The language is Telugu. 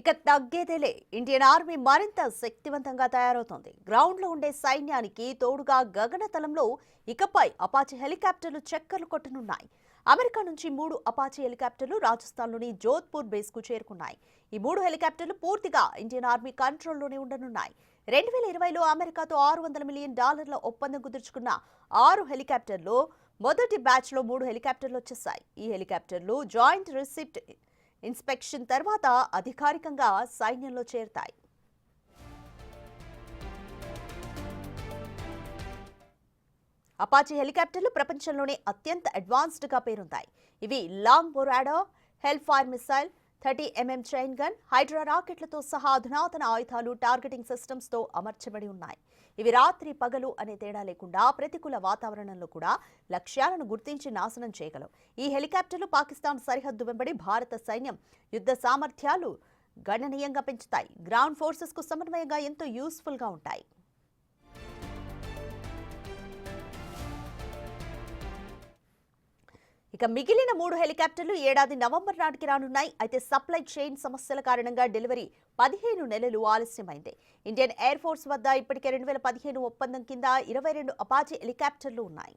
ఇక తగ్గేదేలే ఇండియన్ ఆర్మీ మరింత శక్తివంతంగా తయారవుతోంది. గ్రౌండ్ లో ఉండే సైన్యానికి తోడుగా గగనతలంలో ఇకపై అపాచీ హెలికాప్టర్లు చక్కర్లు కొట్టనున్నాయి. అమెరికా నుంచి 3 అపాచీ హెలికాప్టర్లు రాజస్థాన్లోని జోధ్పూర్ బేస్ కు చేరుకున్నాయి. ఈ 3 హెలికాప్టర్లు పూర్తిగా ఇండియన్ ఆర్మీ కంట్రోల్లోనే ఉండనున్నాయి. 2020లో అమెరికాతో $600 మిలియన్ ఒప్పందం కుదుర్చుకున్న 6 హెలికాప్టర్లు మొదటి బ్యాచ్ లో 3 హెలికాప్టర్లు వచ్చేశాయి. ఈ హెలికాప్టర్లు జాయింట్ రిసిప్ట్ ఇన్స్పెక్షన్ తర్వాత అధికారికంగా సైన్యంలో చేరతాయి. అపాచీ హెలికాప్టర్లు ప్రపంచంలోనే అత్యంత అడ్వాన్స్డ్ గా పేరొందాయి. ఇవి long bow radar, hellfire missile, 30mm chain gun, Hydra రాకెట్లతో సహా అధునాతన ఆయుధాలు, టార్గెటింగ్ సిస్టమ్స్ తో అమర్చబడి ఉన్నాయి. ఇవి రాత్రి పగలు అనే తేడా లేకుండా ప్రతికూల వాతావరణంలో కూడా లక్ష్యాలను గుర్తించి నాశనం చేయగలవు. ఈ హెలికాప్టర్లు పాకిస్తాన్ సరిహద్దు వెంబడి భారత సైన్యం యుద్ధ సామర్థ్యాలు గణనీయంగా పెంచుతాయి. గ్రౌండ్ ఫోర్సెస్ కు సమన్వయంగా ఎంతో యూస్ఫుల్ గా ఉంటాయి. ఇక మిగిలిన 3 హెలికాప్టర్లు ఏడాది నవంబర్ నాటికి రానున్నాయి. అయితే సప్లై చైన్ సమస్యల కారణంగా డెలివరీ 15 నెలలు ఆలస్యమైంది. ఇండియన్ ఎయిర్ ఫోర్స్ వద్ద ఇప్పటికే 2015 ఒప్పందం కింద 22 అపాచీ హెలికాప్టర్లు ఉన్నాయి.